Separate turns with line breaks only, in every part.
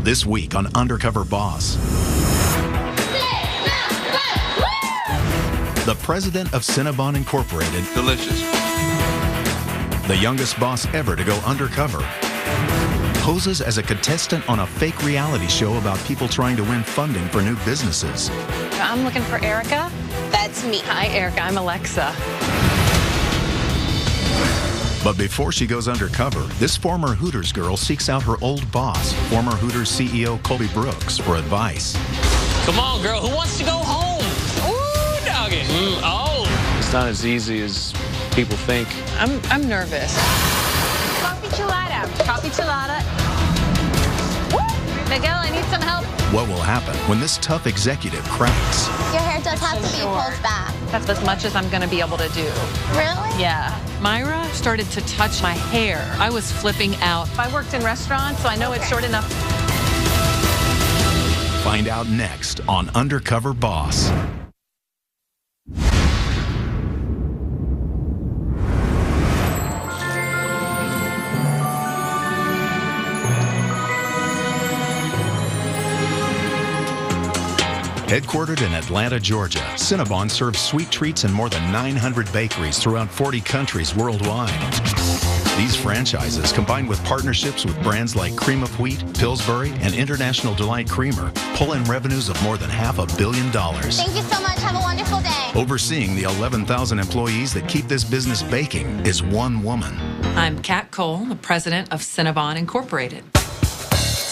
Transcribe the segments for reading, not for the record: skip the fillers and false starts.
This week on Undercover Boss. The president of Cinnabon Incorporated.
Delicious.
The youngest boss ever to go undercover. Poses as a contestant on a fake reality show about people trying to win funding for new businesses.
I'm looking for Erica.
That's me.
Hi, Erica. I'm Alexa.
But before she goes undercover, this former Hooters girl seeks out her old boss, former Hooters CEO Colby Brooks, for advice.
Come on, girl. Who wants to go home? Ooh, doggy.
It's not as easy as people think.
I'm nervous.
Coffee chilada.
Coffee chilada. Miguel, I need some help.
What will happen when this tough executive cracks?
Your hair does have to be pulled back.
That's as much as I'm going to be able to do.
Really?
Yeah. Myra started to touch my hair. I was flipping out. I worked in restaurants, so I know it's short enough.
Find out next on Undercover Boss. Headquartered in Atlanta, Georgia, Cinnabon serves sweet treats in more than 900 bakeries throughout 40 countries worldwide. These franchises, combined with partnerships with brands like Cream of Wheat, Pillsbury, and International Delight Creamer, pull in revenues of more than $500 million.
Thank you so much. Have a wonderful day.
Overseeing the 11,000 employees that keep this business baking is one woman.
I'm Kat Cole, the president of Cinnabon Incorporated.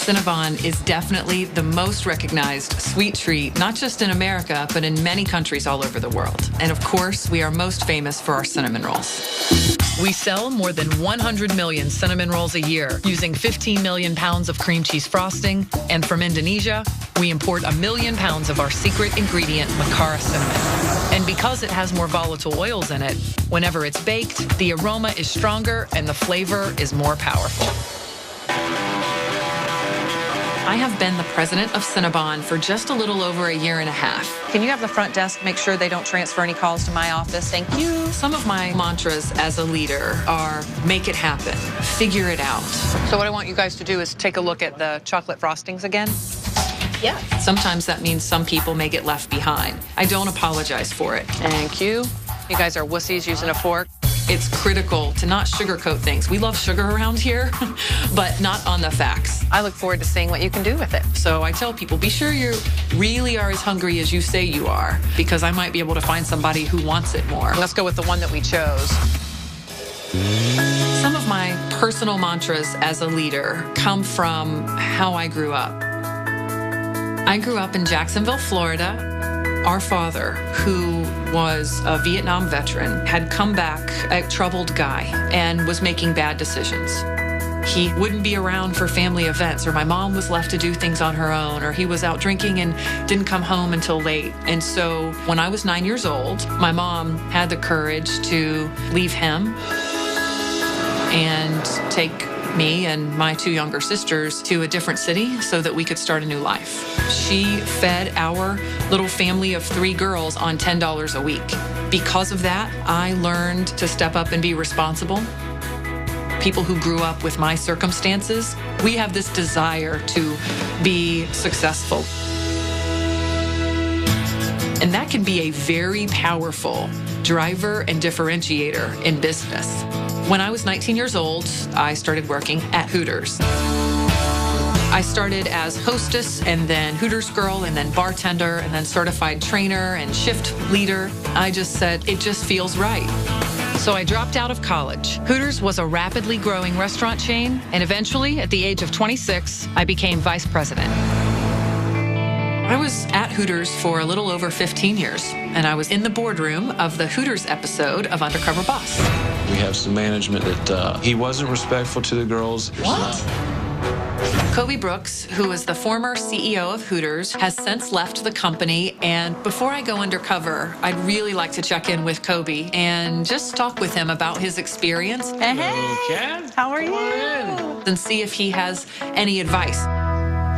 Cinnabon is definitely the most recognized sweet treat, not just in America, but in many countries all over the world. And of course, we are most famous for our cinnamon rolls. We sell more than 100 million cinnamon rolls a year, using 15 million pounds of cream cheese frosting. And from Indonesia, we import 1 million pounds of our secret ingredient, Macara cinnamon. And because it has more volatile oils in it, whenever it's baked, the aroma is stronger and the flavor is more powerful. I have been the president of Cinnabon for just a little over a year and a half.
Can you have the front desk make sure they don't transfer any calls to my office? Thank you.
Some of my mantras as a leader are make it happen, figure it out.
So what I want you guys to do is take a look at the chocolate frostings again.
Yeah.
Sometimes that means some people may get left behind. I don't apologize for it.
Thank you. You guys are wussies using a fork.
It's critical to not sugarcoat things. We love sugar around here, but not on the facts.
I look forward to seeing what you can do with it.
So I tell people, be sure you really are as hungry as you say you are, because I might be able to find somebody who wants it more.
Let's go with the one that we chose.
Some of my personal mantras as a leader come from how I grew up. I grew up in Jacksonville, Florida. Our father, who was a Vietnam veteran, had come back a troubled guy and was making bad decisions. He wouldn't be around for family events, or my mom was left to do things on her own, or he was out drinking and didn't come home until late. And so when I was 9 years old, my mom had the courage to leave him and take me and my 2 younger sisters to a different city so that we could start a new life. She fed our little family of 3 girls on $10 a week. Because of that, I learned to step up and be responsible. People who grew up with my circumstances, we have this desire to be successful. And that can be a very powerful driver and differentiator in business. When I was 19 years old, I started working at Hooters. I started as hostess and then Hooters girl and then bartender and then certified trainer and shift leader. I just said, it just feels right. So I dropped out of college. Hooters was a rapidly growing restaurant chain, and eventually, at the age of 26, I became vice president. I was at Hooters for a little over 15 years, and I was in the boardroom of the Hooters episode of Undercover Boss.
We have some management that he wasn't respectful to the girls.
What? Colby Brooks, who is the former CEO of Hooters, has since left the company. And before I go undercover, I'd really like to check in with Colby and just talk with him about his experience.
Hey,
Kat,
how are you?
And see if he has any advice.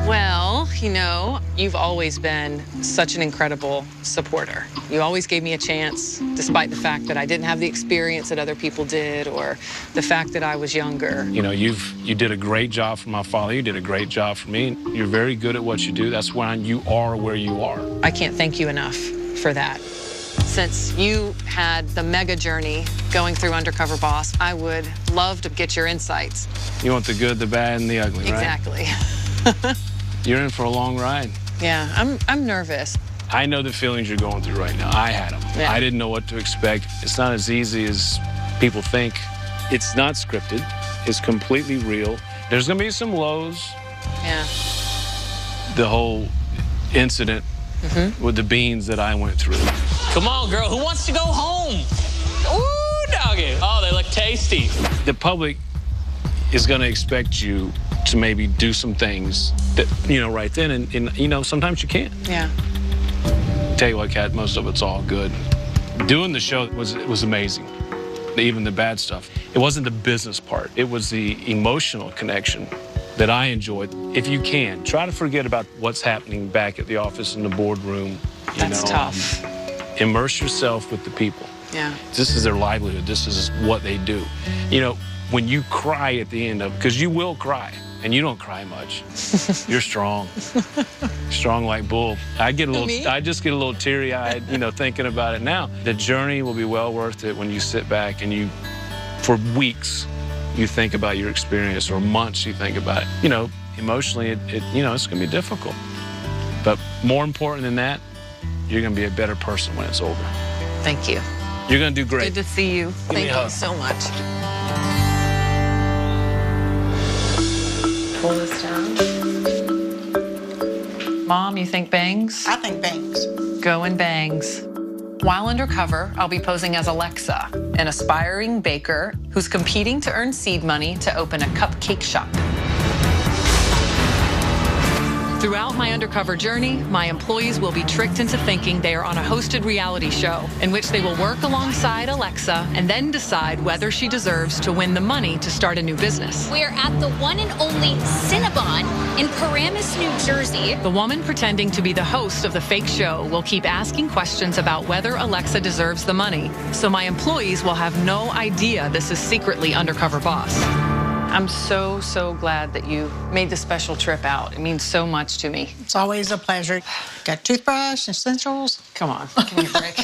Well, you know, you've always been such an incredible supporter. You always gave me a chance, despite the fact that I didn't have the experience that other people did, or the fact that I was younger.
You know, you did a great job for my father. You did a great job for me. You're very good at what you do. That's why you are where you are.
I can't thank you enough for that. Since you had the mega journey going through Undercover Boss, I would love to get your insights.
You want the good, the bad, and the ugly, right?
Exactly.
You're in for a long ride.
Yeah, I'm nervous.
I know the feelings you're going through right now. I had them.
Yeah.
I didn't know what to expect. It's not as easy as people think. It's not scripted. It's completely real. There's gonna be some lows.
Yeah.
The whole incident with the beans that I went through.
Come on, girl. Who wants to go home? Ooh, doggy. Oh, they look tasty.
The public is gonna expect you to maybe do some things that, you know, right then, and you know, sometimes you can't.
Yeah.
Tell you what, Kat, most of it's all good. Doing the show was amazing. Even the bad stuff. It wasn't the business part. It was the emotional connection that I enjoyed. If you can, try to forget about what's happening back at the office in the boardroom.
That's tough.
Immerse yourself with the people.
Yeah.
This is their livelihood. This is what they do. You know, when you cry at the end of, because you will cry, and you don't cry much. You're strong. Strong like bull. I just get a little teary-eyed, you know, thinking about it now. The journey will be well worth it when you sit back and you, for weeks, you think about your experience, or months you think about it. You know, emotionally, you know, it's gonna be difficult. But more important than that, you're gonna be a better person when it's over.
Thank you.
You're gonna do great.
Good to see you. Thank you so much. Pull this down. Mom, you think bangs?
I think bangs.
Going bangs. While undercover, I'll be posing as Alexa, an aspiring baker who's competing to earn seed money to open a cupcake shop. Throughout my undercover journey, my employees will be tricked into thinking they are on a hosted reality show in which they will work alongside Alexa and then decide whether she deserves to win the money to start a new business.
We are at the one and only Cinnabon in Paramus, New Jersey.
The woman pretending to be the host of the fake show will keep asking questions about whether Alexa deserves the money, so my employees will have no idea this is secretly Undercover Boss. I'm so, so glad that you made the special trip out. It means so much to me.
It's always a pleasure. Got toothbrush, essentials.
Come on, give me a break.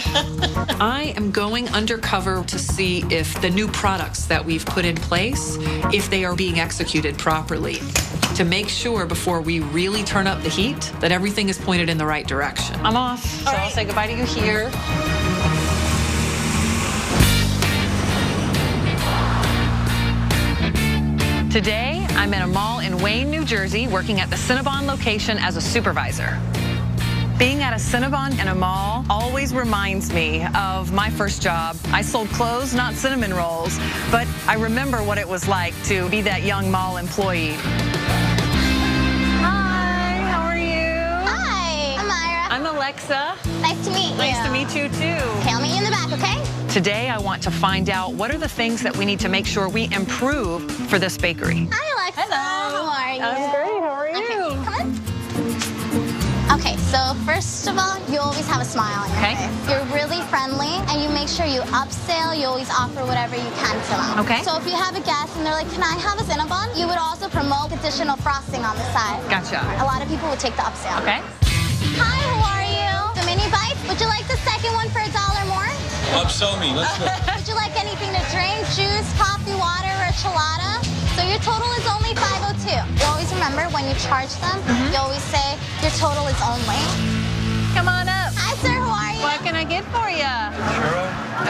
I am going undercover to see if the new products that we've put in place, if they are being executed properly, to make sure before we really turn up the heat that everything is pointed in the right direction. I'm off, so I'll say goodbye to you here. Today, I'm in a mall in Wayne, New Jersey, working at the Cinnabon location as a supervisor. Being at a Cinnabon in a mall always reminds me of my first job. I sold clothes, not cinnamon rolls, but I remember what it was like to be that young mall employee. Hi, how are you?
Hi, I'm Myra.
I'm Alexa.
Nice to meet you.
Nice to meet you, too.
Okay, I'll meet you in the back, okay?
Today, I want to find out what are the things that we need to make sure we improve for this bakery.
Hi, Alexa.
Hello.
How are you?
I'm great. How are you?
Okay, come in. Okay, so first of all, you always have a smile on your face. You're really friendly, and you make sure you upsell. You always offer whatever you can to them.
Okay.
So if you have a guest and they're like, can I have a Cinnabon? You would also promote additional frosting on the side.
Gotcha.
A lot of people would take the upsell.
Okay.
Hi, how are you? The mini bites. Would you like the second one for $1 more?
Upsell me, let's go.
Would you like anything to drink, juice, coffee, water, or a chelada? So your total is only $5.02. You always remember when you charge them, you always say your total is only.
Come on up.
Hi, sir. How are you?
What can I get for you?
Churro?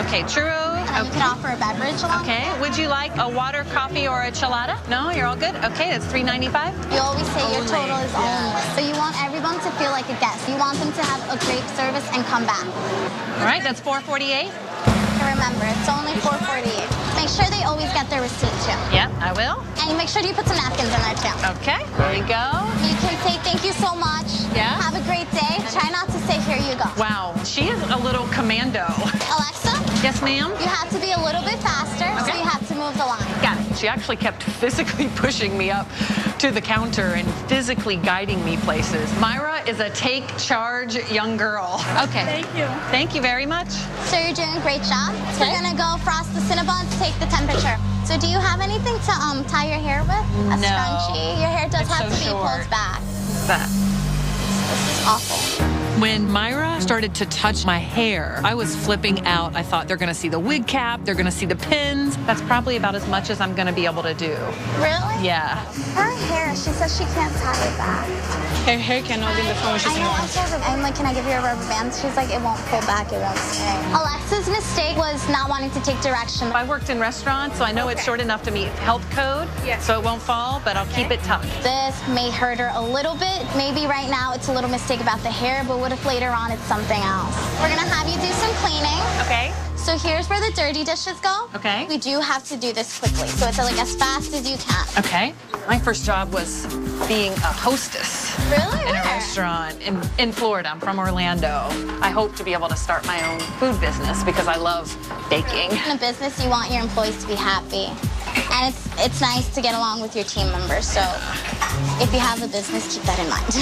Okay, churro.
And you can offer a beverage along with
Okay,
it.
would you like a water, coffee, or a chelada? No, you're all good? Okay, that's $3.95.
You always say your
Only,
total is only. So you want everyone to feel like a guest. You want them to have a great service and come back.
All right, that's $4.48.
And remember, it's only $4.48. Make sure they always get their receipt, too.
Yep, I will.
And you make sure you put some napkins in there, too.
Okay, there you go.
You can say thank you so much.
Yeah.
Have a great day. Try not to say here you go.
Wow, she is a little commando.
Alexa,
Yes, ma'am?
you have to be a little bit faster, so
Okay.
you have to move the line.
Got it.
She actually kept physically pushing me up to the counter and physically guiding me places. Myra is a take charge young girl. Okay.
Thank you.
Thank you very much.
So you're doing a great job. So we're gonna go frost the Cinnabon to take the temperature. So do you have anything to tie your hair with? A
No.
scrunchie? Your hair does
It's
have
so
to be
short.
pulled back.
That.
This is awful.
When Myra started to touch my hair, I was flipping out. I thought they're gonna see the wig cap, they're gonna see the pins.
That's probably about as much as I'm gonna be able to do.
Really?
Yeah.
Her hair, she says she can't tie it back.
Her hair cannot be in the phone when she's
I know, I told her, I'm like, can I give you a rubber band? She's like, it won't pull back, it won't stay. Alexa's mistake was not wanting to take direction.
I worked in restaurants, so I know it's short enough to meet health code, so it won't fall, but I'll keep it tucked.
This may hurt her a little bit. Maybe right now it's a little mistake about the hair, but what if later on it's something else? We're gonna have you do some cleaning.
Okay.
So here's where the dirty dishes go.
Okay.
We do have to do this quickly, so it's like as fast as you can.
Okay. My first job was being a hostess.
Really?
In a restaurant in Florida. I'm from Orlando. I hope to be able to start my own food business because I love baking.
In a business, you want your employees to be happy. And it's nice to get along with your team members, so if you have a business, keep that in mind.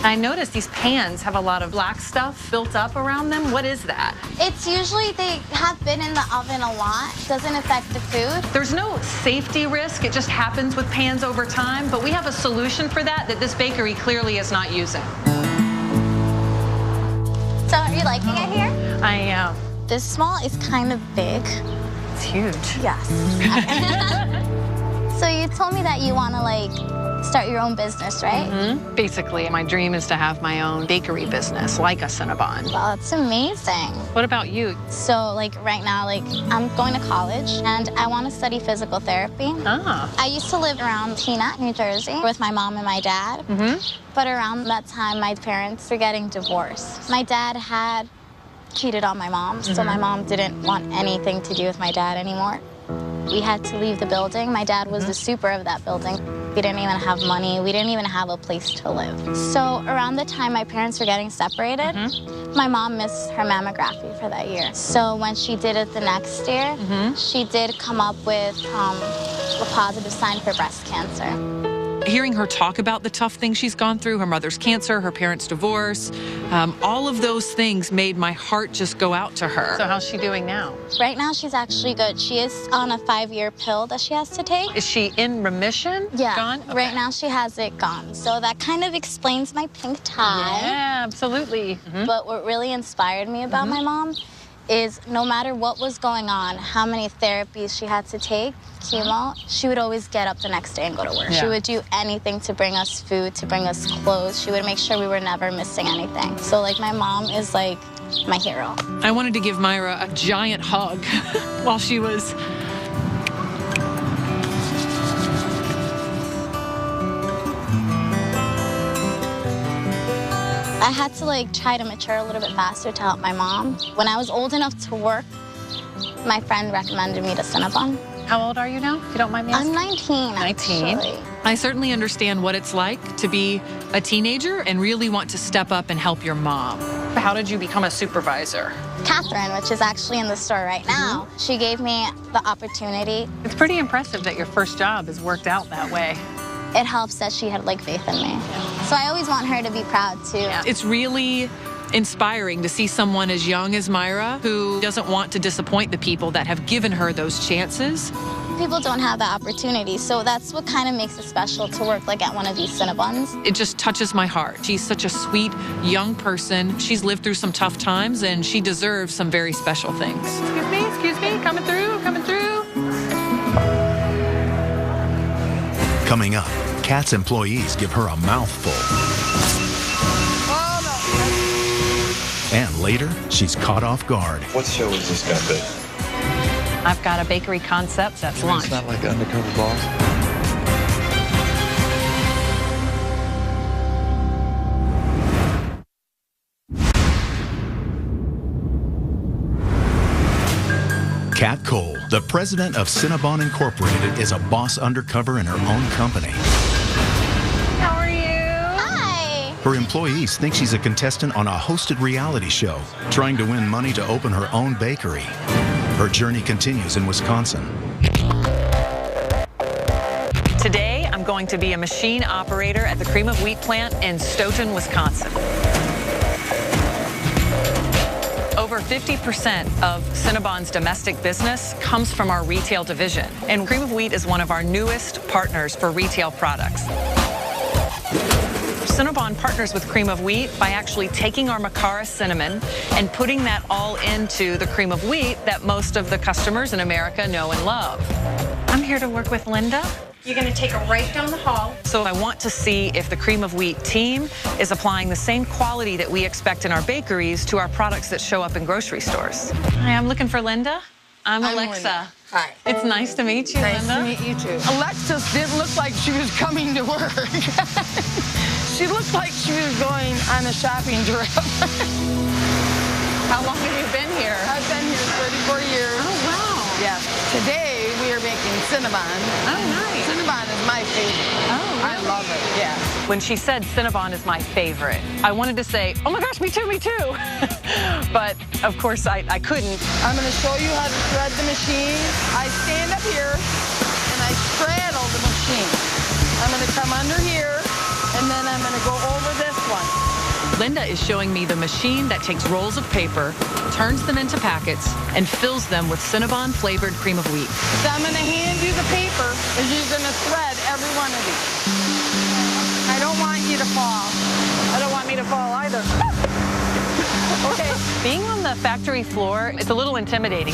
I noticed these pans have a lot of black stuff built up around them. What is that?
It's usually they have been in the oven a lot. Doesn't affect the food.
There's no safety risk. It just happens with pans over time, but we have a solution for that this bakery clearly is not using.
So are you liking it here?
I am.
This small is kind of big.
It's huge.
Yes. So you told me that you want to like start your own business, right?
Mm-hmm. Basically, my dream is to have my own bakery business, like a Cinnabon.
Wow, that's amazing.
What about you?
So like right now, like I'm going to college and I want to study physical therapy.
Ah.
I used to live around Teaneck, New Jersey with my mom and my dad.
Mm-hmm.
But around that time, my parents were getting divorced. My dad had cheated on my mom, so my mom didn't want anything to do with my dad anymore. We had to leave the building. My dad was the super of that building. We didn't even have money. We didn't even have a place to live. So around the time my parents were getting separated, my mom missed her mammography for that year. So when she did it the next year, she did come up with a positive sign for breast cancer.
Hearing her talk about the tough things she's gone through, her mother's cancer, her parents' divorce, all of those things made my heart just go out to her.
So how's she doing now?
Right now, she's actually good. She is on a 5-year pill that she has to take.
Is she in remission?
Yeah.
Gone? Okay.
Right now, she has it gone. So that kind of explains my pink tie.
Yeah, absolutely.
But what really inspired me about my mom is no matter what was going on, how many therapies she had to take, chemo, she would always get up the next day and go to work.
Yeah.
She would do anything to bring us food, to bring us clothes. She would make sure we were never missing anything. So like my mom is like my hero.
I wanted to give Myra a giant hug while she was
I had to like try to mature a little bit faster to help my mom. When I was old enough to work, my friend recommended me to Cinnabon.
How old are you now, if you don't mind me asking?
I'm 19,
19.
actually.
I certainly understand what it's like to be a teenager and really want to step up and help your mom.
How did you become a supervisor?
Catherine, which is actually in the store right now, she gave me the opportunity.
It's pretty impressive that your first job has worked out that way.
It helps that she had like faith in me. So I always want her to be proud too.
It's really inspiring to see someone as young as Myra who doesn't want to disappoint the people that have given her those chances.
People don't have that opportunity, so that's what kind of makes it special to work like at one of these Cinnabons.
It just touches my heart. She's such a sweet young person. She's lived through some tough times and she deserves some very special things.
Excuse me, coming through.
Coming up, Kat's employees give her a mouthful. And later, she's caught off guard.
What show is this going to be?
I've got a bakery concept that's lunch.
It's not like Undercover Boss.
Kat Cole, the president of Cinnabon Incorporated, is a boss undercover in her own company.
How are you?
Hi!
Her employees think she's a contestant on a hosted reality show, trying to win money to open her own bakery. Her journey continues in Wisconsin.
I'm going to be a machine operator at the cream of wheat plant in Stoughton, Wisconsin. Over 50% of Cinnabon's domestic business comes from our retail division, and cream of wheat is one of our newest partners for retail products. Cinnabon partners with cream of wheat by actually taking our Macara cinnamon and putting that all into the cream of wheat that most of the customers in America know and love. I'm here to work with Linda.
You're going to take her right down the hall.
So I want to see if the cream of wheat team is applying the same quality that we expect in our bakeries to our products that show up in grocery stores. Hi, I'm looking for Linda. I'm Alexa.
Linda. Hi.
It's nice to meet you,
Nice
Linda.
to meet you, too. Alexis didn't look like she was coming to work. She looked like she was going on a shopping trip.
How long have you been here?
I've been here 34 years.
Oh, wow.
Yes. Today, we are making Cinnabon.
Oh, nice.
Cinnabon is my favorite.
Oh, really?
I love it, yeah.
When she said Cinnabon is my favorite, I wanted to say, oh my gosh, me too, me too. But of course I couldn't.
I'm going to show you how to thread the machine. I stand up here and I straddle the machine. I'm going to come under here and then I'm going to go over this one.
Linda is showing me the machine that takes rolls of paper, turns them into packets, and fills them with Cinnabon flavored cream of wheat.
So I'm going to hand you the paper and you're going to thread every one of these. I don't want you to fall. I don't want me to fall either. Okay.
Being on the factory floor, it's a little intimidating.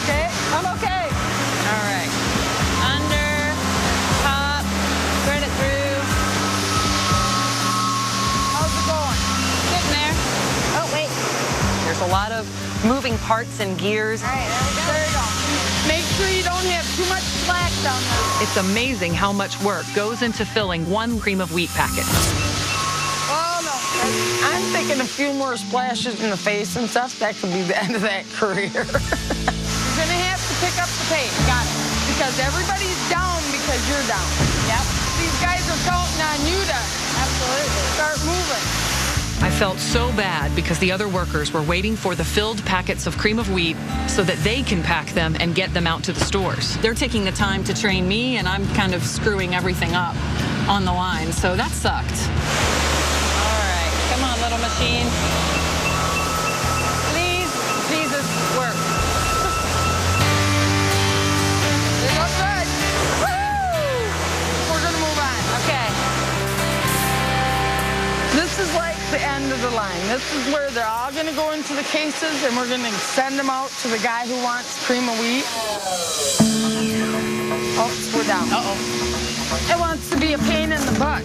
Okay? I'm okay.
All right. Under, top, thread it through.
How's it going?
Sitting there.
Oh, wait.
There's a lot of moving parts and gears.
All right, there you go. Make sure you don't have too much slack down there.
It's amazing how much work goes into filling one cream of wheat packet.
Oh, no. I'm thinking a few more splashes in the face and stuff. That could be the end of that career. You're going to have to pick up the pace. Got it. Because everybody's down because you're down. Yep. These guys are counting on you to absolutely start moving.
I felt so bad because the other workers were waiting for the filled packets of cream of wheat so that they can pack them and get them out to the stores.
They're taking the time to train me, and I'm kind of screwing everything up on the line, so that sucked. All right, come on, little machine. Please, Jesus, work.
They look good. Woo! We're going to move on.
Okay.
This is like the end of the line. This is where they're all going to go into the cases, and we're going to send them out to the guy who wants cream of wheat. Oh, we're down.
Uh-oh.
It wants to be a pain in the butt.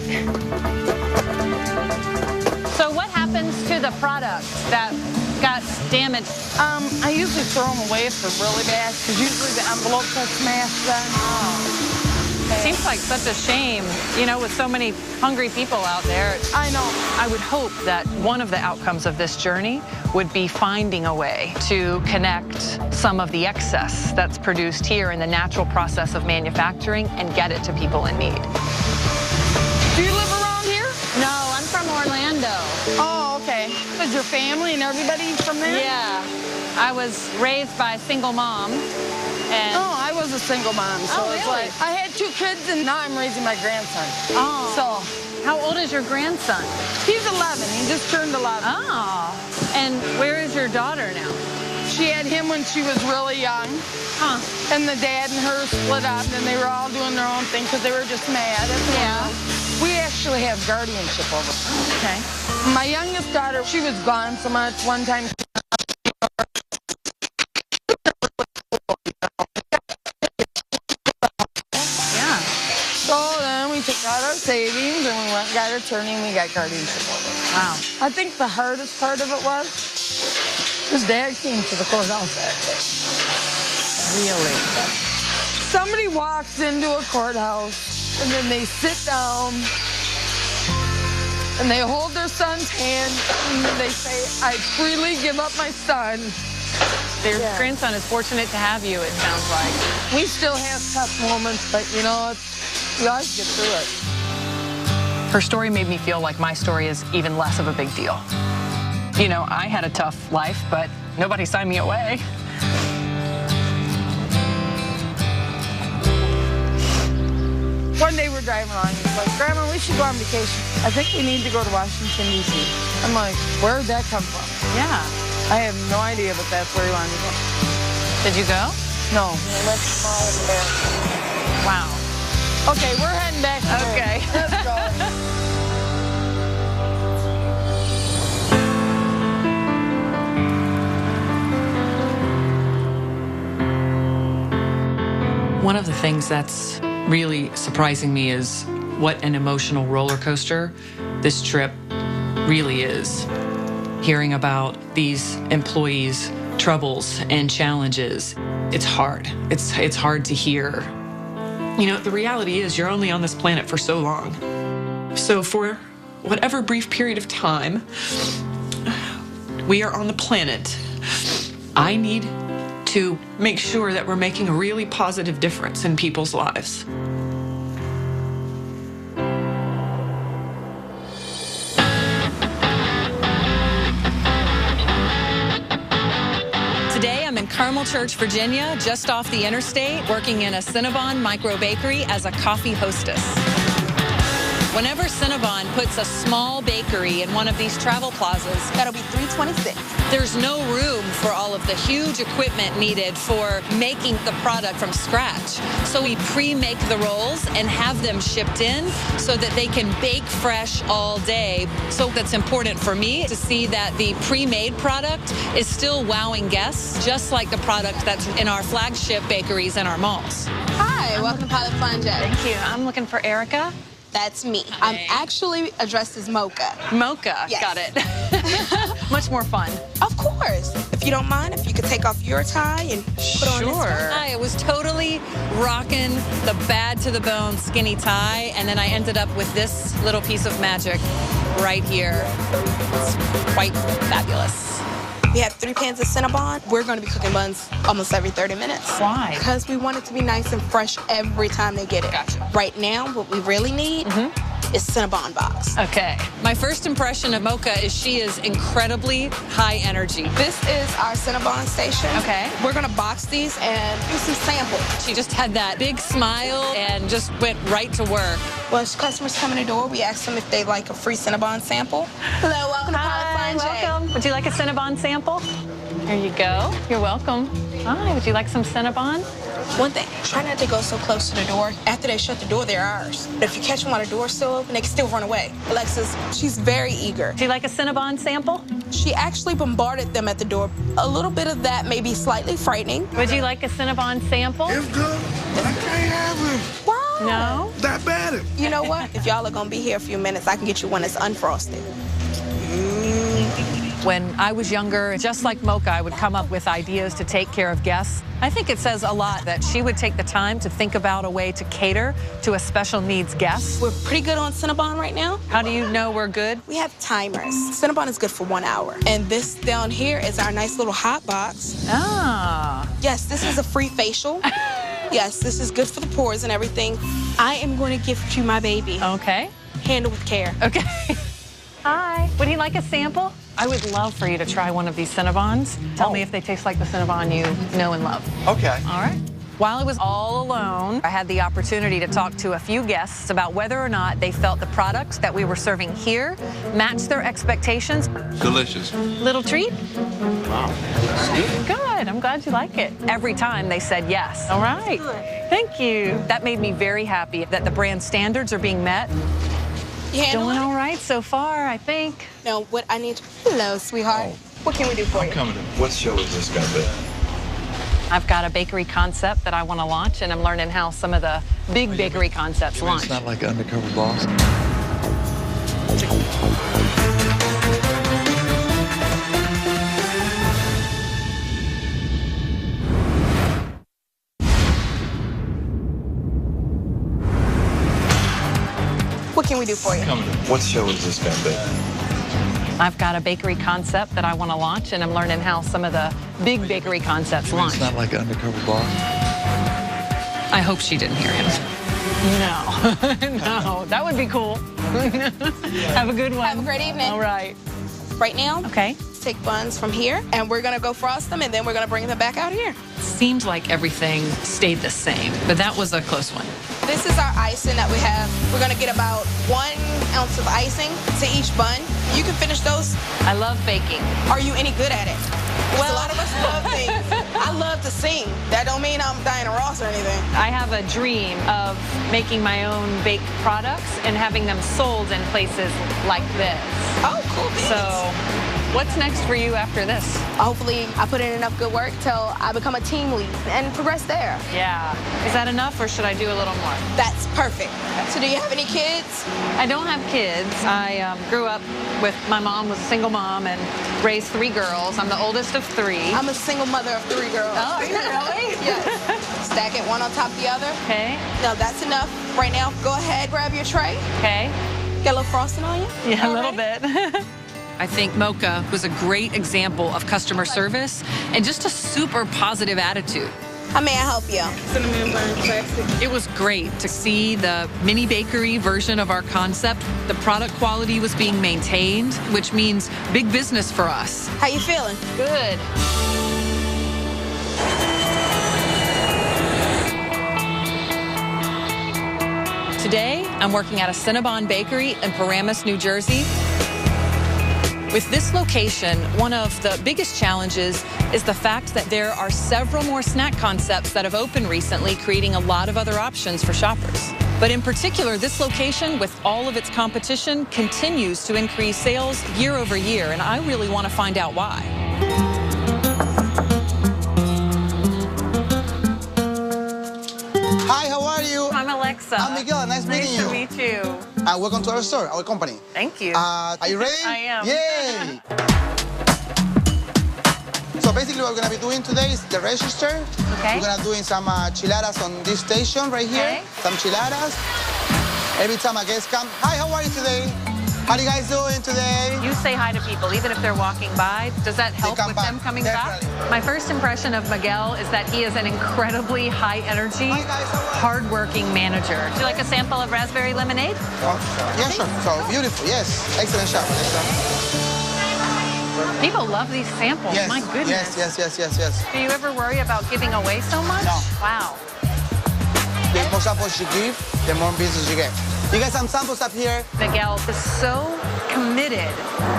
So what happens to the product that got damaged?
I usually throw them away if they're really bad, because usually the envelope gets smashed then.
Oh. Seems like such a shame, you know, with so many hungry people out there.
I know.
I would hope that one of the outcomes of this journey would be finding a way to connect some of the excess that's produced here in the natural process of manufacturing and get it to people in need.
Do you live around here?
No, I'm from Orlando.
Oh, okay. Is your family and everybody from there?
Yeah. I was raised by a single mom. And
Oh, I was a single mom, so
Oh,
it's
really?
like I had 2 kids, and now I'm raising my grandson.
Oh.
So
How old is your grandson?
he's 11. He just turned 11.
Oh. And where is your daughter now?
She had him when she was really young.
Huh.
And the dad and her split up, and they were all doing their own thing because they were just mad at the world. We actually have guardianship over her.
Okay.
My youngest daughter, she was gone so much. One time,
Yeah.
so then we took out our savings and we went and got our attorney and we got guardianship over her.
Wow.
I think the hardest part of it was his dad came to the courthouse that day.
Really?
Somebody walks into a courthouse and then they sit down and they hold their son's hand and they say, I freely give up my son.
Your grandson is fortunate to have you, it sounds like.
We still have tough moments, but you know, we always get through it.
Her story made me feel like my story is even less of a big deal. You know, I had a tough life, but nobody signed me away.
One day we're driving driving along. He's like, Grandma, we should go on vacation. I think we need to go to Washington, D.C. I'm like, where did that come from?
Yeah.
I have no idea, but that's where he wanted to go.
Did you go?
No. Let's small and American.
Wow.
Okay, we're heading back to
Okay.
Let's go.
One of the things that's really surprising me is what an emotional roller coaster this trip really is. Hearing about these employees' troubles and challenges, it's hard. It's hard to hear. You know, the reality is you're only on this planet for so long. So for whatever brief period of time we are on the planet, I need to make sure that we're making a really positive difference in people's lives.
Today I'm in Carmel Church, Virginia, just off the interstate, working in a Cinnabon micro bakery as a coffee hostess. Whenever Cinnabon puts a small bakery in one of these travel plazas,
that'll be $326.
There's no room for all of the huge equipment needed for making the product from scratch. So we pre-make the rolls and have them shipped in so that they can bake fresh all day. So that's important for me to see that the pre-made product is still wowing guests, just like the product that's in our flagship bakeries in our malls.
Hi, welcome to Pilot Flying Jet.
Thank you. I'm looking for Erica.
That's me. I'm actually addressed as Mocha.
Mocha,
yes.
Got it. Much more fun.
Of course. If you don't mind, if you could take off your tie and put on this one.
I was totally rocking the bad to the bone skinny tie, and then I ended up with this little piece of magic right here. It's quite fabulous.
We have 3 pans of Cinnabon. We're going to be cooking buns almost every 30 minutes.
Why?
Because we want it to be nice and fresh every time they get it.
Gotcha.
Right now, what we really need is Cinnabon box.
Okay. My first impression of Mocha is she is incredibly high energy.
This is our Cinnabon station.
Okay.
We're going to box these and do some samples.
She just had that big smile and just went right to work.
Well, as customers come in the door, we ask them if they like a free Cinnabon sample. Hello, welcome to Pilot Flying Jet.
Welcome. Would you like a Cinnabon sample? Here you go. You're welcome. Hi, would you like some Cinnabon?
One thing, try not to go so close to the door. After they shut the door, they're ours. But if you catch them while the door's still open, they can still run away. Alexis, she's very eager.
Do you like a Cinnabon sample?
She actually bombarded them at the door. A little bit of that may be slightly frightening.
Would you like a Cinnabon sample?
It's good, but I can't have it.
Why?
No?
That bad.
You know what? If y'all are going to be here a few minutes, I can get you one that's unfrosted.
When I was younger, just like Mocha, I would come up with ideas to take care of guests. I think it says a lot that she would take the time to think about a way to cater to a special needs guest.
We're pretty good on Cinnabon right now.
How do you know we're good?
We have timers. Cinnabon is good for 1 hour. And this down here is our nice little hot box.
Ah.
Yes, this is a free facial. Yes, this is good for the pores and everything. I am going to gift you my baby.
Okay.
Handle with care.
Okay. Hi. Would you like a sample? I would love for you to try one of these Cinnabons. Tell me if they taste like the Cinnabon you know and love.
Okay.
All right. While I was all alone, I had the opportunity to talk to a few guests about whether or not they felt the products that we were serving here matched their expectations.
Delicious.
Little treat?
Wow.
Good. I'm glad you like it. Every time they said yes. All right. Thank you. That made me very happy that the brand standards are being met. Doing all right so far, I think.
No, what I need... Hello, sweetheart.
Oh.
What can we do for you?
Coming in. What show is this going to be?
I've got a bakery concept that I want to launch, and I'm learning how some of the big bakery concepts launch.
It's not like Undercover Boss.
What can we do for you?
Coming in. What show is this going to be?
I've got a bakery concept that I want to launch, and I'm learning how some of the big bakery concepts launch.
It's not like Undercover Boss.
I hope she didn't hear him. No. No, that would be cool. Have a good one.
Have a great evening.
All right.
Right now,
Okay.
take buns from here, and we're gonna go frost them, and then we're gonna bring them back out here.
Seemed like everything stayed the same, but that was a close one.
This is our icing that we have. We're gonna get about 1 ounce of icing to each bun. You can finish those.
I love baking.
Are you any good at it? Well, a lot of us love things. I love to sing. That don't mean I'm Diana Ross or anything.
I have a dream of making my own baked products and having them sold in places like this.
Oh, cool beans.
So, what's next for you after this?
Hopefully, I put in enough good work till I become a team lead and progress there.
Yeah. Is that enough, or should I do a little more?
That's perfect. So do you have any kids?
I don't have kids. I grew up with, my mom was a single mom and raised 3 girls. I'm the oldest of 3.
I'm a single mother of 3 girls.
Oh, are you really?
Yes. Stack it one on top of the other.
Okay.
No, that's enough. Right now, go ahead, grab your tray.
Okay.
Get a little frosting on you?
Yeah, a little bit.
I think Mocha was a great example of customer service and just a super positive attitude.
How may I help you? Cinnamon bun classic.
It was great to see the mini bakery version of our concept. The product quality was being maintained, which means big business for us.
How you feeling?
Good.
Today, I'm working at a Cinnabon bakery in Paramus, New Jersey. With this location, one of the biggest challenges is the fact that there are several more snack concepts that have opened recently, creating a lot of other options for shoppers. But in particular, this location, with all of its competition, continues to increase sales year over year, and I really want to find out why.
Hi, how are you?
I'm Alexa.
I'm Miguel. Nice meeting you.
Nice to meet you.
Welcome to our store, our company.
Thank you.
Are you ready?
I am.
Yay! So basically what we're going to be doing today is the register.
Okay.
We're going to be doing some chiladas on this station right here.
Okay.
Some chiladas. Every time a guest comes, hi, how are you today? How are you guys doing today?
You say hi to people, even if they're walking by. Does that help with them coming back? My first impression of Miguel is that he is an incredibly high-energy, hard-working manager. Would you like a sample of raspberry lemonade?
Yeah, sure. So beautiful, yes. Excellent shot.
People love these samples.
Yes,
My goodness.
yes.
Do you ever worry about giving away so much?
No.
Wow.
The more samples you give, the more business you get. You got some samples up here.
Miguel is so committed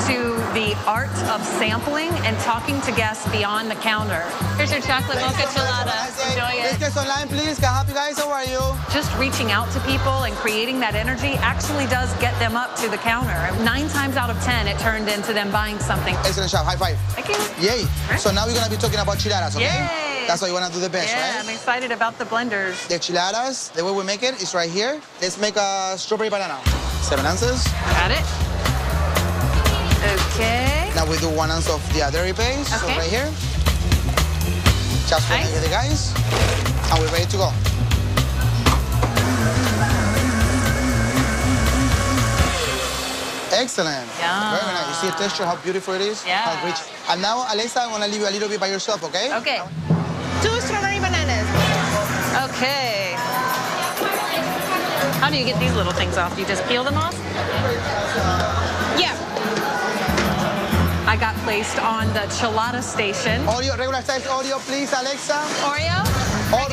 to the art of sampling and talking to guests beyond the counter. Here's your chocolate mocha chilada. Enjoy it.
Let's get online, please. Can I help you guys? How are you?
Just reaching out to people and creating that energy actually does get them up to the counter. 9 times out of 10, it turned into them buying something.
Excellent shot. High five.
Thank you.
Yay.
Right.
So now we're going to be talking about chiladas, okay?
Yay.
That's what you want to do the best,
Yeah,
right?
I'm excited about the blenders.
The chiladas, the way we make it is right here. Let's make a strawberry banana. 7 ounces.
Got it. Okay.
Now we do 1 ounce of the dairy paste. So
Okay.
right here. Just for the guys. And we're ready to go. Excellent.
Yeah.
Very nice. You see the texture, how beautiful it is?
Yeah.
How rich. And now, Alexa, I want to leave you a little bit by yourself, okay?
Okay.
2 strawberry bananas.
Okay. How do you get these little things off? Do you just peel them off?
Yeah.
I got placed on the chilada station.
Oreo, regular size Oreo, please, Alexa.
Oreo?
All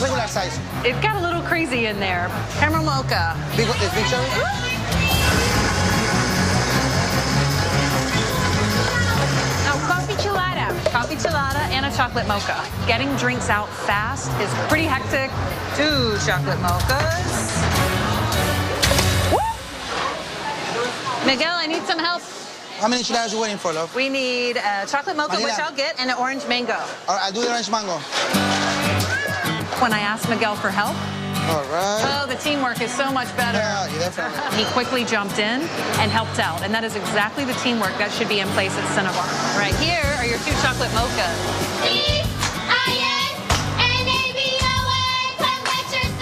regular size.
It got a little crazy in there. Caramel mocha.
Big cherry?
Coffee chilada and a chocolate mocha. Getting drinks out fast is pretty hectic. 2 chocolate mochas. Woo! Miguel, I need some help.
How many chiladas are you waiting for, love?
We need a chocolate mocha,
Vanilla.
which I'll get, and an orange mango.
All right, I'll do the orange mango.
When I asked Miguel for help,
all right.
Oh, the teamwork is so much better.
Yeah, definitely.
He quickly jumped in and helped out, and that is exactly the teamwork that should be in place at Cinnabon. Right here are your 2 chocolate mochas.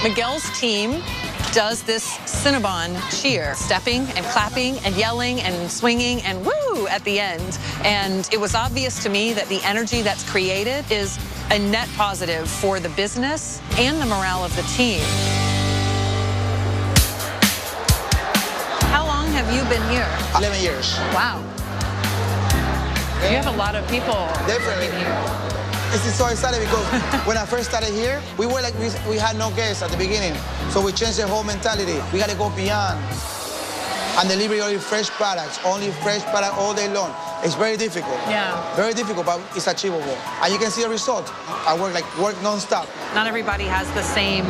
Miguel's team does this Cinnabon cheer, stepping and clapping and yelling and swinging and woo at the end. And it was obvious to me that the energy that's created is a net positive for the business and the morale of the team. How long have you been here?
11 years.
Wow. You have a lot of people.
Definitely. This is so exciting because when I first started here, we were like, we had no guests at the beginning. So we changed the whole mentality. We got to go beyond. And deliver only fresh products all day long. It's very difficult.
Yeah.
Very difficult, but it's achievable. And you can see the result. I work non-stop.
Not everybody has the same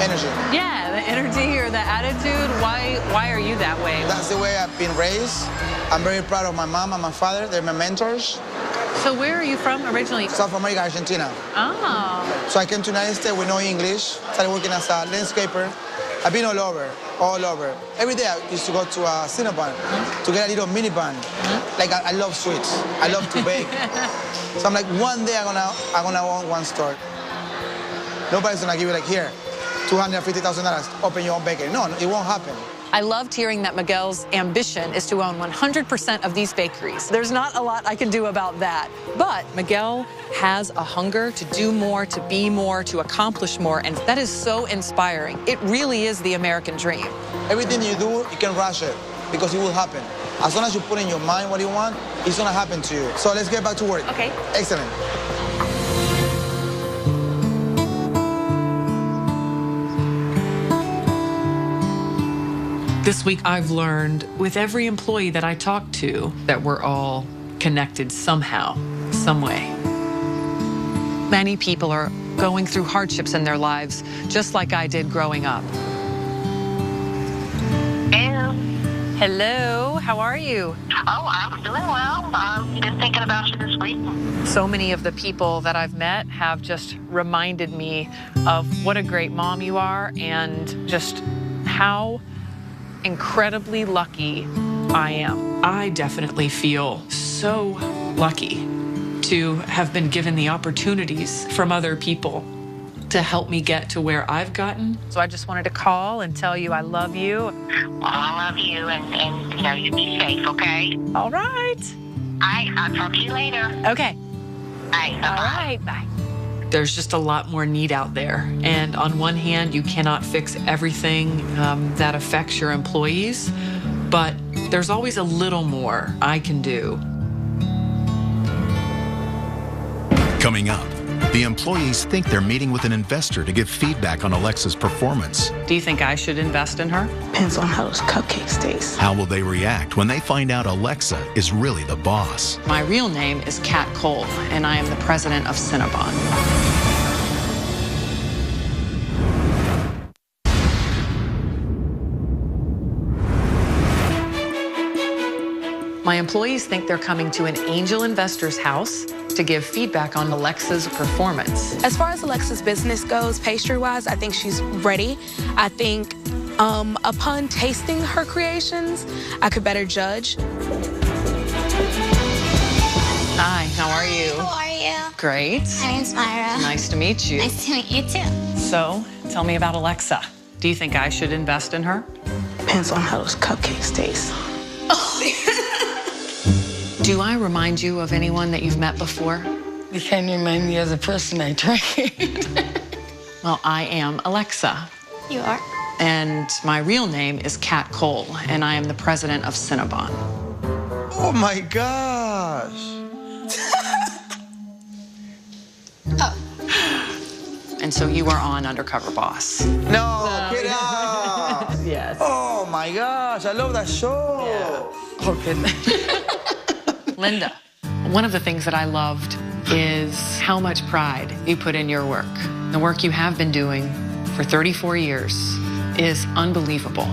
energy.
Yeah, the energy or the attitude. Why are you that way?
That's the way I've been raised. I'm very proud of my mom and my father. They're my mentors.
So where are you from originally?
South America, Argentina.
Oh.
So I came to the United States with no English. Started working as a landscaper. I've been all over. Every day I used to go to Cinnabon to get a little minivan. Like I love sweets. I love to bake. So I'm like, one day I'm gonna own one store. Nobody's gonna give you like here, $250,000, open your own bakery. No, it won't happen.
I loved hearing that Miguel's ambition is to own 100% of these bakeries. There's not a lot I can do about that. But Miguel has a hunger to do more, to be more, to accomplish more, and that is so inspiring. It really is the American dream.
Everything you do, you can rush it because it will happen. As long as you put in your mind what you want, it's gonna happen to you. So let's get back to work.
Okay.
Excellent.
This week, I've learned with every employee that I talk to that we're all connected somehow, some way.
Many people are going through hardships in their lives, just like I did growing up.
Hello.
Hello, how are you?
Oh, I'm doing well. I've been thinking about you this week.
So many of the people that I've met have just reminded me of what a great mom you are and just how incredibly lucky I am.
I definitely feel so lucky to have been given the opportunities from other people to help me get to where I've gotten.
So I just wanted to call and tell you I love you.
Well, I love you, and you know, you be safe, okay?
All right.
I'll talk to you later.
Okay.
All
right, bye.
There's just a lot more need out there. And on one hand, you cannot fix everything that affects your employees, but there's always a little more I can do.
Coming up, the employees think they're meeting with an investor to give feedback on Alexa's performance.
Do you think I should invest in her?
Depends on how those cupcakes taste.
How will they react when they find out Alexa is really the boss?
My real name is Kat Cole, and I am the president of Cinnabon. My employees think they're coming to an angel investor's house to give feedback on Alexa's performance.
As far as Alexa's business goes, pastry-wise, I think she's ready. I think upon tasting her creations, I could better judge.
Hi, how are you?
How are you?
Great.
My name's Myra.
Nice to meet you.
Nice to meet you too.
So, tell me about Alexa. Do you think I should invest in her?
Depends on how those cupcakes taste.
Do I remind you of anyone that you've met before?
You can't remind me of the person I trained.
Well, I am Alexa.
You are?
And my real name is Kat Cole, and I am the president of Cinnabon.
Oh my gosh.
And so you are on Undercover Boss.
No, get out.
Yes.
Oh my gosh, I love that show.
Yeah. Oh, goodness. Linda, one of the things that I loved is how much pride you put in your work. The work you have been doing for 34 years is unbelievable.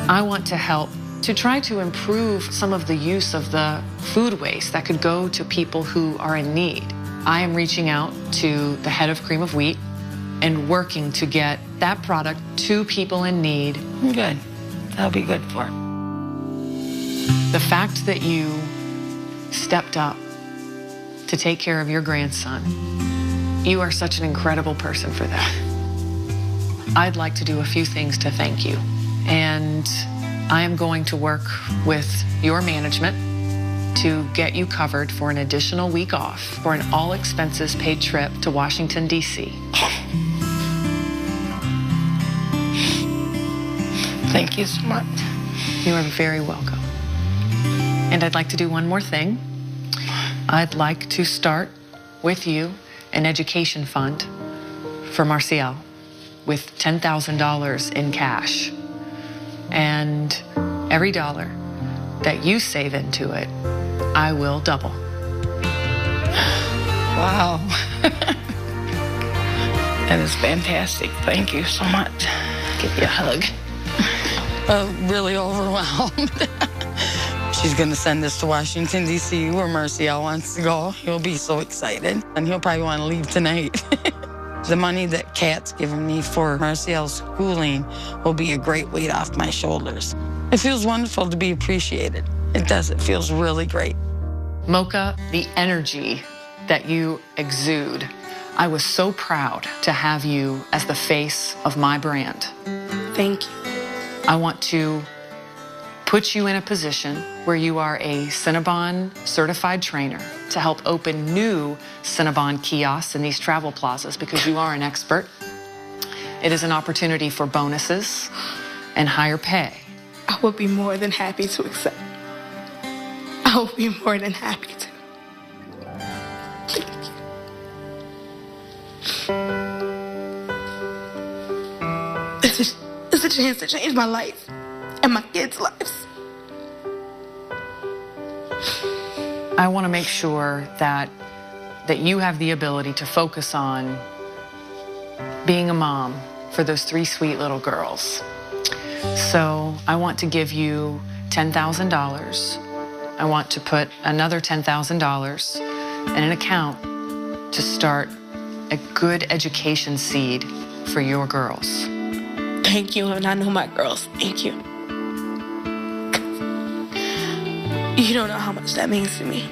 I want to help to try to improve some of the use of the food waste that could go to people who are in need. I am reaching out to the head of Cream of Wheat and working to get that product to people in need.
Good. That'll be good for her.
The fact that you stepped up to take care of your grandson, you are such an incredible person for that. I'd like to do a few things to thank you. And I am going to work with your management to get you covered for an additional week off for an all expenses paid trip to Washington, D.C.
Thank you so much.
You are very welcome.
And I'd like to do one more thing. I'd like to start with you an education fund for Marcial with $10,000 in cash. And every dollar that you save into it, I will double.
Wow. That is fantastic. Thank you so much. Give you a hug. Really overwhelmed. She's going to send this to Washington, D.C., where Marcial wants to go. He'll be so excited, and he'll probably want to leave tonight. The money that Kat's given me for Marcial's schooling will be a great weight off my shoulders. It feels wonderful to be appreciated. It does. It feels really great.
Mocha, the energy that you exude, I was so proud to have you as the face of my brand.
Thank you.
I want to put you in a position where you are a Cinnabon certified trainer to help open new Cinnabon kiosks in these travel plazas because you are an expert. It is an opportunity for bonuses and higher pay.
I would be more than happy to accept. I would be more than happy to. It's a chance to change my life and my kids' lives.
I want to make sure that you have the ability to focus on being a mom for those 3 sweet little girls. So I want to give you $10,000. I want to put another $10,000 in an account to start a good education seed for your girls.
Thank you, and I know my girls. Thank you. You don't know how much that means to me.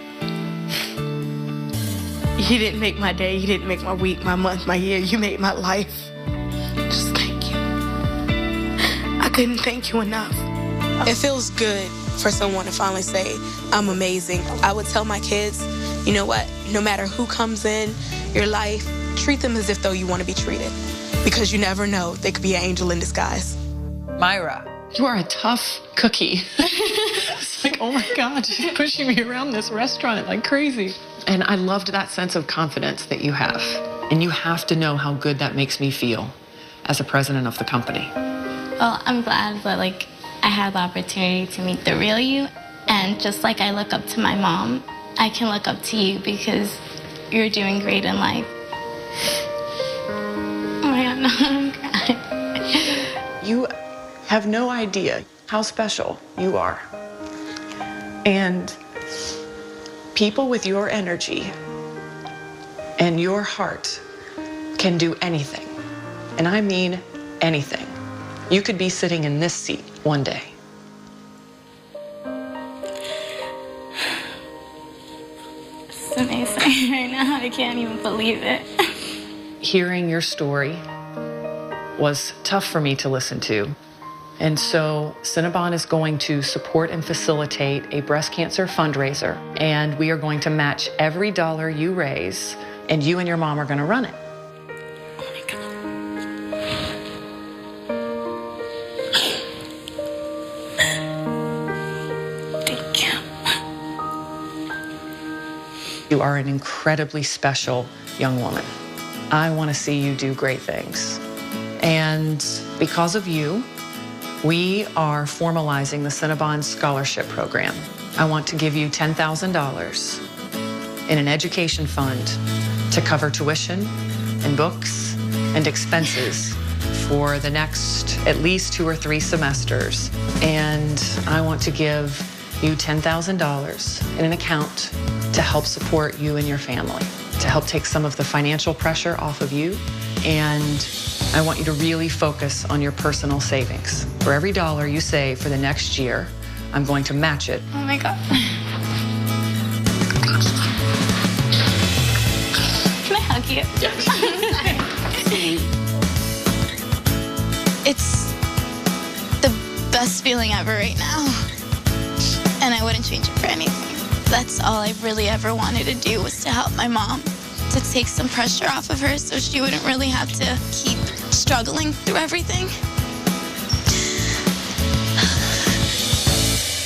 You didn't make my day, you didn't make my week, my month, my year. You made my life. Just thank you. I couldn't thank you enough.
It feels good for someone to finally say, I'm amazing. I would tell my kids, you know what? No matter who comes in your life, treat them as if though you want to be treated. Because you never know, they could be an angel in disguise.
Myra, you are a tough cookie. It's like, oh my God, she's pushing me around this restaurant like crazy. And I loved that sense of confidence that you have. And you have to know how good that makes me feel as a president of the company.
Well, I'm glad that, I had the opportunity to meet the real you. And just like I look up to my mom, I can look up to you because you're doing great in life. Oh my God, no, I'm crying.
You have no idea how special you are. And people with your energy and your heart can do anything. And I mean anything. You could be sitting in this seat one day.
It's amazing right now. I can't even believe it.
Hearing your story was tough for me to listen to. And so Cinnabon is going to support and facilitate a breast cancer fundraiser. And we are going to match every dollar you raise, and you and your mom are going to run it.
Oh my God. Thank you.
You are an incredibly special young woman. I want to see you do great things. And because of you, we are formalizing the Cinnabon Scholarship Program. I want to give you $10,000 in an education fund to cover tuition and books and expenses for the next at least 2 or 3 semesters. And I want to give you $10,000 in an account to help support you and your family, to help take some of the financial pressure off of you. And I want you to really focus on your personal savings. For every dollar you save for the next year, I'm going to match it.
Oh my God. Can I hug you?
Yes.
It's the best feeling ever right now. And I wouldn't change it for anything. That's all I really ever wanted to do, was to help my mom, to take some pressure off of her so she wouldn't really have to keep struggling through everything.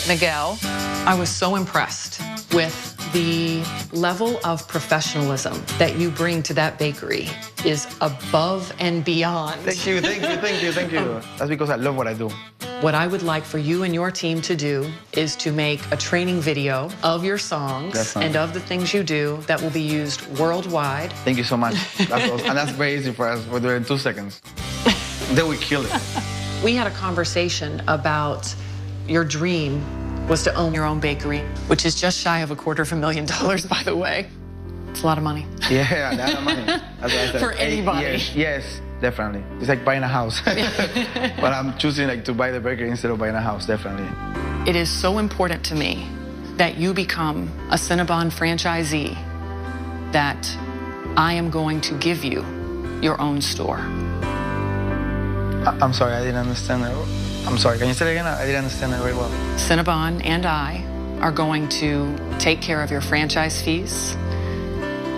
Miguel, I was so impressed with the level of professionalism that you bring to that bakery is above and beyond.
Thank you, thank you, thank you, thank you. That's because I love what I do.
What I would like for you and your team to do is to make a training video of your songs and of the things you do that will be used worldwide.
Thank you so much. That's awesome. And that's very easy for us. We're doing 2 seconds. Then we kill it.
We had a conversation about your dream was to own your own bakery, which is just shy of $250,000, by the way. It's a lot of money.
Yeah, that's a lot of money. That's what I said.
For anybody.
Yes, definitely. It's like buying a house. But I'm choosing like to buy the bakery instead of buying a house, definitely.
It is so important to me that you become a Cinnabon franchisee that I am going to give you your own store.
I'm sorry, I didn't understand that. I'm sorry, can you say it again? I didn't understand that very well.
Cinnabon and I are going to take care of your franchise fees.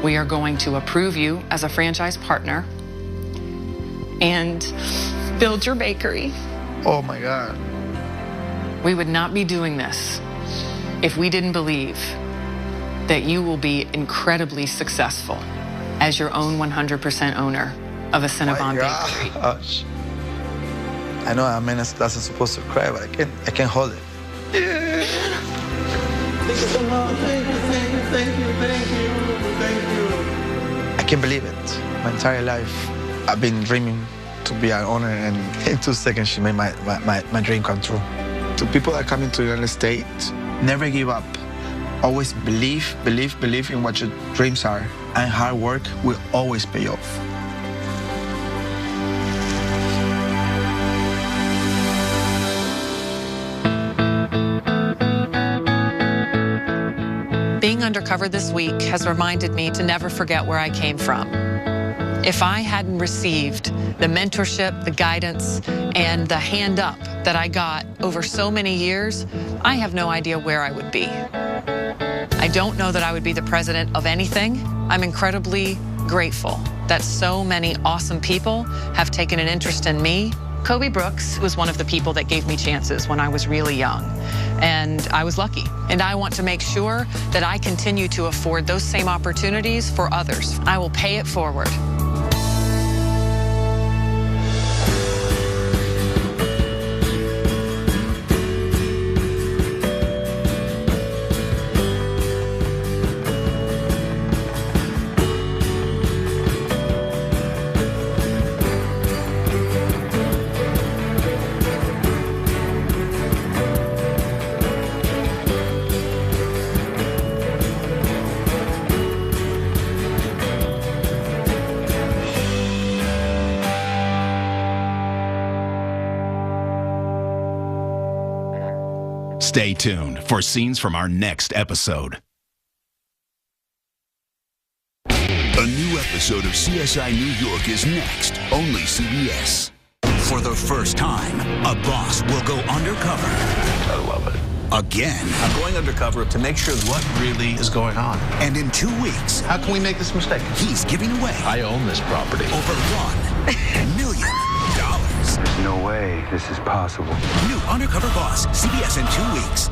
We are going to approve you as a franchise partner and build your bakery.
Oh my God.
We would not be doing this if we didn't believe that you will be incredibly successful as your own 100% owner of a Cinnabon bakery.
Gosh. I know I'm not supposed to cry, but I can't hold it. Yeah. Thank you so much. Thank you, thank you, thank you, thank you, thank you. I can't believe it. My entire life, I've been dreaming to be an owner, and in 2 seconds, she made my dream come true. To people that come into the United States, never give up. Always believe in what your dreams are, and hard work will always pay off.
Being undercover this week has reminded me to never forget where I came from. If I hadn't received the mentorship, the guidance, and the hand up that I got over so many years, I have no idea where I would be. I don't know that I would be the president of anything. I'm incredibly grateful that so many awesome people have taken an interest in me. Kobe Brooks was one of the people that gave me chances when I was really young, and I was lucky. And I want to make sure that I continue to afford those same opportunities for others. I will pay it forward.
Stay tuned for scenes from our next episode.
A new episode of CSI New York is next, only CBS. For the first time, a boss will go undercover.
I love it.
Again.
I'm going undercover to make sure what really is going on.
And in 2 weeks,
how can we make this mistake?
He's giving away.
I own this property.
Over $1 million.
There's no way this is possible.
New Undercover Boss, CBS in 2 weeks.